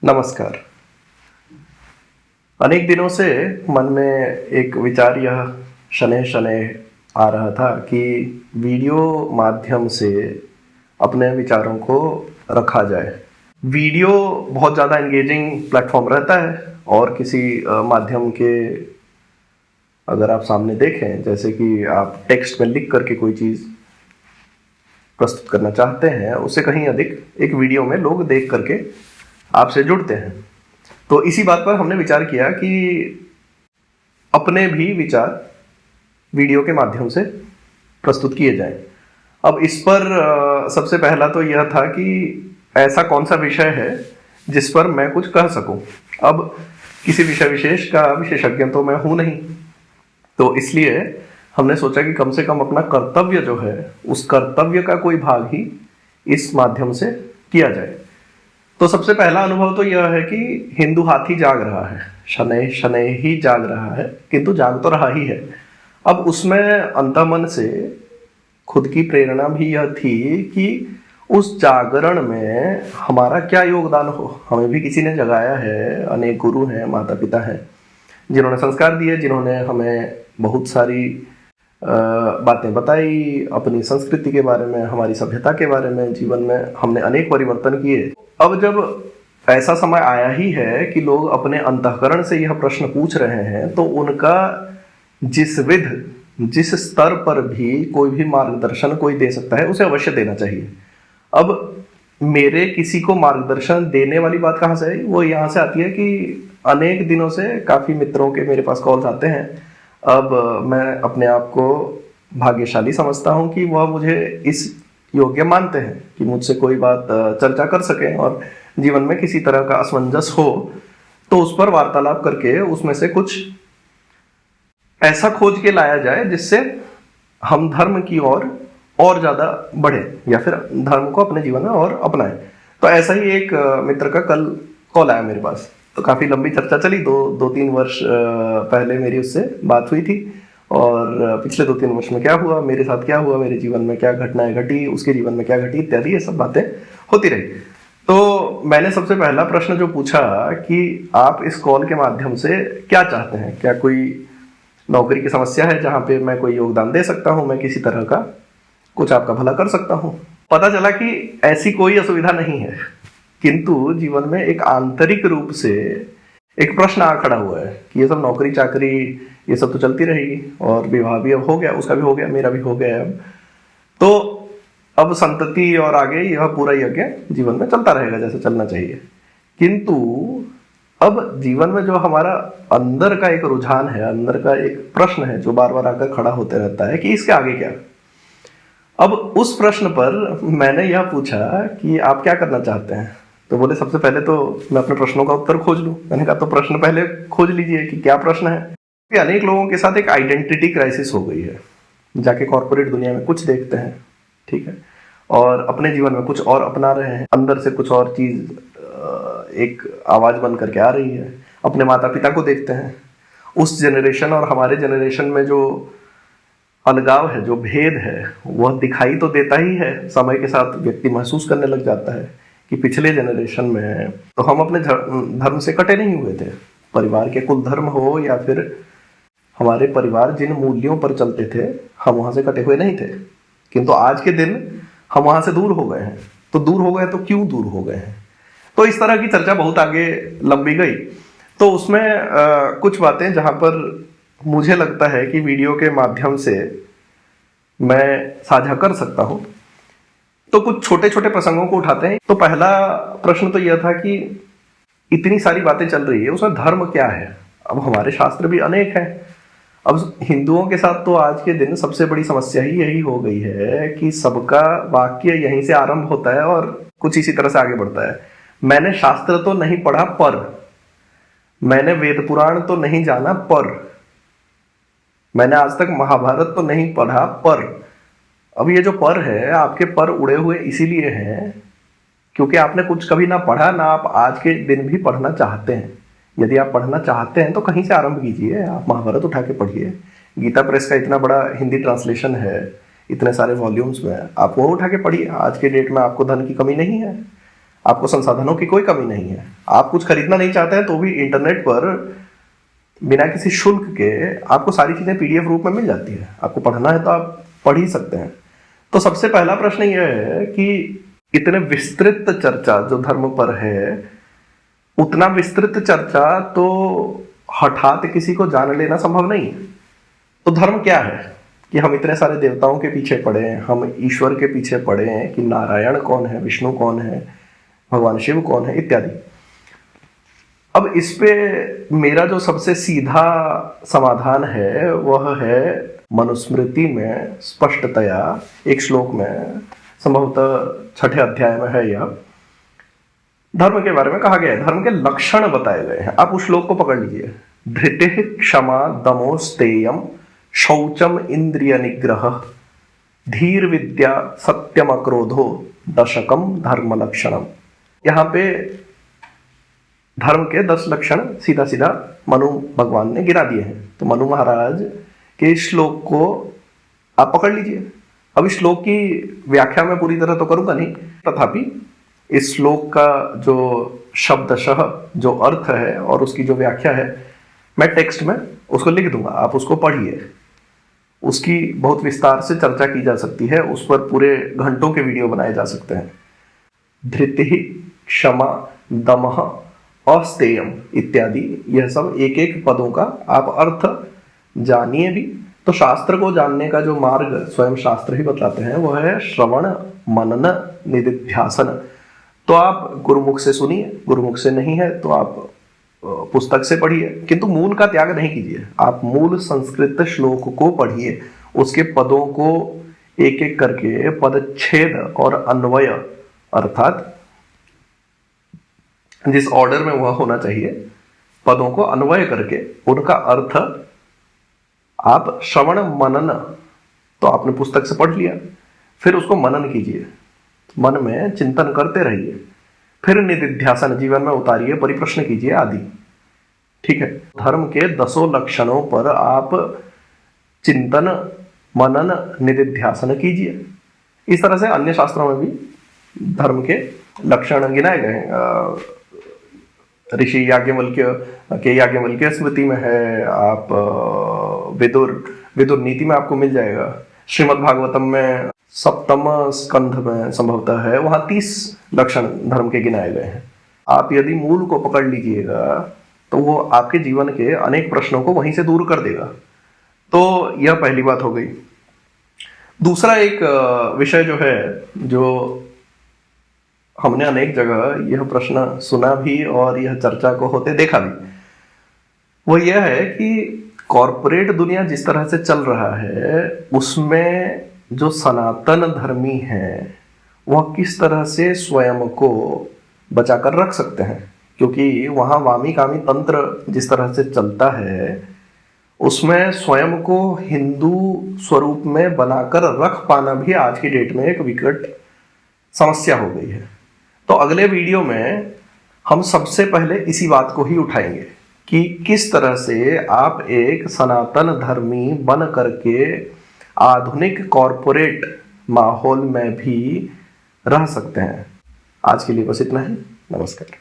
नमस्कार। अनेक दिनों से मन में एक विचार यह शनैः-शनैः आ रहा था कि वीडियो माध्यम से अपने विचारों को रखा जाए। वीडियो बहुत ज़्यादा एंगेजिंग प्लेटफ़ॉर्म रहता है और किसी माध्यम के अगर आप सामने देखें, जैसे कि आप टेक्स्ट में लिख करके कोई चीज़ प्रस्तुत करना चाहते हैं, उससे कहीं अधिक एक वीडियो में लोग देख करके आपसे जुड़ते हैं। तो इसी बात पर हमने विचार किया कि अपने भी विचार वीडियो के माध्यम से प्रस्तुत किए जाएं। अब इस पर सबसे पहला तो यह था कि ऐसा कौन सा विषय है जिस पर मैं कुछ कह सकूं। अब किसी विषय विशेष का विशेषज्ञ तो मैं हूं नहीं, तो इसलिए हमने सोचा कि कम से कम अपना कर्तव्य जो है, उस कर्तव्य का कोई भाग ही इस माध्यम से किया जाए। तो सबसे पहला अनुभव तो यह है कि हिंदू हाथी जाग रहा है, शनैः शनैः ही जाग रहा है, किंतु जाग तो रहा ही है। अब उसमें अंतर्मन से खुद की प्रेरणा भी यह थी कि उस जागरण में हमारा क्या योगदान हो। हमें भी किसी ने जगाया है, अनेक गुरु हैं, माता पिता हैं, जिन्होंने संस्कार दिए, जिन्होंने हमें बहुत सारी बातें बताई, अपनी संस्कृति के बारे में, हमारी सभ्यता के बारे में। जीवन में हमने अनेक परिवर्तन किए। अब जब ऐसा समय आया ही है कि लोग अपने अंतःकरण से यह प्रश्न पूछ रहे हैं, तो उनका जिस स्तर पर भी कोई भी मार्गदर्शन कोई दे सकता है, उसे अवश्य देना चाहिए। अब मेरे किसी को मार्गदर्शन देने वाली बात कहाँ से आई? वो यहाँ से आती है कि अनेक दिनों से काफ़ी मित्रों के मेरे पास कॉल्स आते हैं। अब मैं अपने आप को भाग्यशाली समझता हूँ कि वह मुझे इस योग्य मानते हैं कि मुझसे कोई बात चर्चा कर सकें, और जीवन में किसी तरह का असमंजस हो तो उस पर वार्तालाप करके उसमें से कुछ ऐसा खोज के लाया जाए जिससे हम धर्म की ओर और ज़्यादा बढ़े, या फिर धर्म को अपने जीवन में और अपनाएं। तो ऐसा ही एक मित्र का कल कॉल आया मेरे पास। तो काफ़ी लंबी चर्चा चली। दो तीन वर्ष पहले मेरी उससे बात हुई थी, और पिछले 2-3 वर्ष में क्या हुआ, मेरे साथ क्या हुआ, मेरे जीवन में क्या घटनाएं घटी, उसके जीवन में क्या घटी, इत्यादि ये सब बातें होती रही। तो मैंने सबसे पहला प्रश्न जो पूछा कि आप इस कॉल के माध्यम से क्या चाहते हैं? क्या कोई नौकरी की समस्या है जहाँ पे मैं कोई योगदान दे सकता हूँ, मैं किसी तरह का कुछ आपका भला कर सकता हूँ? पता चला कि ऐसी कोई असुविधा नहीं है, किंतु जीवन में एक आंतरिक रूप से एक प्रश्न आ खड़ा हुआ है कि ये सब नौकरी चाकरी ये सब तो चलती रहेगी, और विवाह भी अब हो गया, उसका भी हो गया, मेरा भी हो गया है। तो अब संतति और आगे यह पूरा यज्ञ जीवन में चलता रहेगा जैसे चलना चाहिए। किंतु अब जीवन में जो हमारा अंदर का एक रुझान है, अंदर का एक प्रश्न है जो बार बार आकर खड़ा होते रहता है कि इसके आगे क्या। अब उस प्रश्न पर मैंने यह पूछा कि आप क्या करना चाहते हैं? तो बोले सबसे पहले तो मैं अपने प्रश्नों का उत्तर खोज लूं। मैंने कहा तो प्रश्न पहले खोज लीजिए कि क्या प्रश्न है। कि अनेक लोगों के साथ एक आइडेंटिटी क्राइसिस हो गई है। जाके कॉर्पोरेट दुनिया में कुछ देखते हैं, ठीक है, और अपने जीवन में कुछ और अपना रहे हैं, अंदर से कुछ और चीज एक आवाज बन करके आ रही है। अपने माता पिता को देखते हैं, उस जनरेशन और हमारे जनरेशन में जो अलगाव है, जो भेद है, वह दिखाई तो देता ही है। समय के साथ व्यक्ति महसूस करने लग जाता है कि पिछले जनरेशन में तो हम अपने धर्म से कटे नहीं हुए थे। परिवार के कुल धर्म हो या फिर हमारे परिवार जिन मूल्यों पर चलते थे, हम वहां से कटे हुए नहीं थे। किंतु आज के दिन हम वहां से दूर हो गए हैं। तो दूर हो गए तो क्यों दूर हो गए हैं? तो इस तरह की चर्चा बहुत आगे लंबी गई। तो उसमें कुछ बातें जहां पर मुझे लगता है कि वीडियो के माध्यम से मैं साझा कर सकता हूं, तो कुछ छोटे छोटे प्रसंगों को उठाते हैं। तो पहला प्रश्न तो यह था कि इतनी सारी बातें चल रही है, उसमें धर्म क्या है? अब हमारे शास्त्र भी अनेक हैं। अब हिंदुओं के साथ तो आज के दिन सबसे बड़ी समस्या ही यही हो गई है कि सबका वाक्य यहीं से आरंभ होता है और कुछ इसी तरह से आगे बढ़ता है। मैंने शास्त्र तो नहीं पढ़ा, पर मैंने वेद पुराण तो नहीं जाना, पर मैंने आज तक महाभारत तो नहीं पढ़ा, पर। अब ये जो पर है, आपके पर उड़े हुए इसीलिए हैं क्योंकि आपने कुछ कभी ना पढ़ा, ना आप आज के दिन भी पढ़ना चाहते हैं। यदि आप पढ़ना चाहते हैं तो कहीं से आरंभ कीजिए। आप महाभारत उठा के पढ़िए। गीता प्रेस का इतना बड़ा हिंदी ट्रांसलेशन है, इतने सारे वॉल्यूम्स में, आप वो उठा के पढ़िए। आज के डेट में आपको धन की कमी नहीं है, आपको संसाधनों की कोई कमी नहीं है। आप कुछ खरीदना नहीं चाहते हैं तो भी इंटरनेट पर बिना किसी शुल्क के आपको सारी चीजें पीडीएफ रूप में मिल जाती है। आपको पढ़ना है तो आप पढ़ ही सकते हैं। तो सबसे पहला प्रश्न यह है कि इतने विस्तृत चर्चा जो धर्म पर है, उतना विस्तृत चर्चा तो हठात किसी को जान लेना संभव नहीं है। तो धर्म क्या है कि हम इतने सारे देवताओं के पीछे पड़े हैं, हम ईश्वर के पीछे पड़े हैं कि नारायण कौन है, विष्णु कौन है, भगवान शिव कौन है इत्यादि। अब इस पे मेरा जो सबसे सीधा समाधान है वह है मनुस्मृति में स्पष्टतया एक श्लोक में, संभवतः 6ठे अध्याय में है यह, धर्म के बारे में कहा गया है, धर्म के लक्षण बताए गए हैं। आप उस श्लोक को पकड़ लीजिए। धृतिः क्षमा दमो स्तेयम शौचम इंद्रिय निग्रह धीर विद्या सत्यम अक्रोधो दशकम धर्म लक्षणम। यहाँ पे धर्म के 10 लक्षण सीधा सीधा मनु भगवान ने गिरा दिए हैं। तो मनु महाराज के श्लोक को आप पकड़ लीजिए। अब इस श्लोक की व्याख्या मैं पूरी तरह तो करूंगा नहीं, तथापि इस श्लोक का जो शब्दशः जो अर्थ है और उसकी जो व्याख्या है, मैं टेक्स्ट में उसको लिख दूंगा, आप उसको पढ़िए। उसकी बहुत विस्तार से चर्चा की जा सकती है, उस पर पूरे घंटों के वीडियो बनाए जा सकते हैं। धृति, क्षमा, दमः, अस्तेयम इत्यादि, यह सब एक एक पदों का आप अर्थ जानिए भी। तो शास्त्र को जानने का जो मार्ग स्वयं शास्त्र ही बताते हैं वह है श्रवण मनन निदिध्यासन। तो आप गुरुमुख से सुनिए, गुरुमुख से नहीं है तो आप पुस्तक से पढ़िए, किंतु मूल का त्याग नहीं कीजिए। आप मूल संस्कृत श्लोक को पढ़िए, उसके पदों को एक एक करके पदच्छेद और अन्वय, अर्थात जिस ऑर्डर में वह होना चाहिए, पदों को अन्वय करके उनका अर्थ आप श्रवण मनन, तो आपने पुस्तक से पढ़ लिया, फिर उसको मनन कीजिए, मन में चिंतन करते रहिए, फिर निदिध्यासन जीवन में उतारिए, परिप्रश्न कीजिए आदि। ठीक है, धर्म के 10 लक्षणों पर आप चिंतन मनन निदिध्यासन कीजिए। इस तरह से अन्य शास्त्रों में भी धर्म के लक्षण गिनाए गए हैं। ऋषि याज्ञवल्क्य स्मृति में है, आप विदुर नीति में आपको मिल जाएगा, श्रीमद् भागवतम में 7म स्कंध में संभवतः है, वहां 30 लक्षण धर्म के गिनाए गए हैं। आप यदि मूल को पकड़ लीजिएगा तो वो आपके जीवन के अनेक प्रश्नों को वहीं से दूर कर देगा। तो यह पहली बात हो गई। दूसरा एक विषय जो है, जो हमने अनेक जगह यह प्रश्न सुना भी और यह चर्चा को होते देखा भी, वो यह है कि कॉरपोरेट दुनिया जिस तरह से चल रहा है उसमें जो सनातन धर्मी हैं वह किस तरह से स्वयं को बचाकर रख सकते हैं, क्योंकि वहाँ वामी कामी तंत्र जिस तरह से चलता है उसमें स्वयं को हिंदू स्वरूप में बनाकर रख पाना भी आज की डेट में एक विकट समस्या हो गई है। तो अगले वीडियो में हम सबसे पहले इसी बात को ही उठाएंगे कि किस तरह से आप एक सनातन धर्मी बन करके आधुनिक कॉरपोरेट माहौल में भी रह सकते हैं। आज के लिए बस इतना ही। नमस्कार।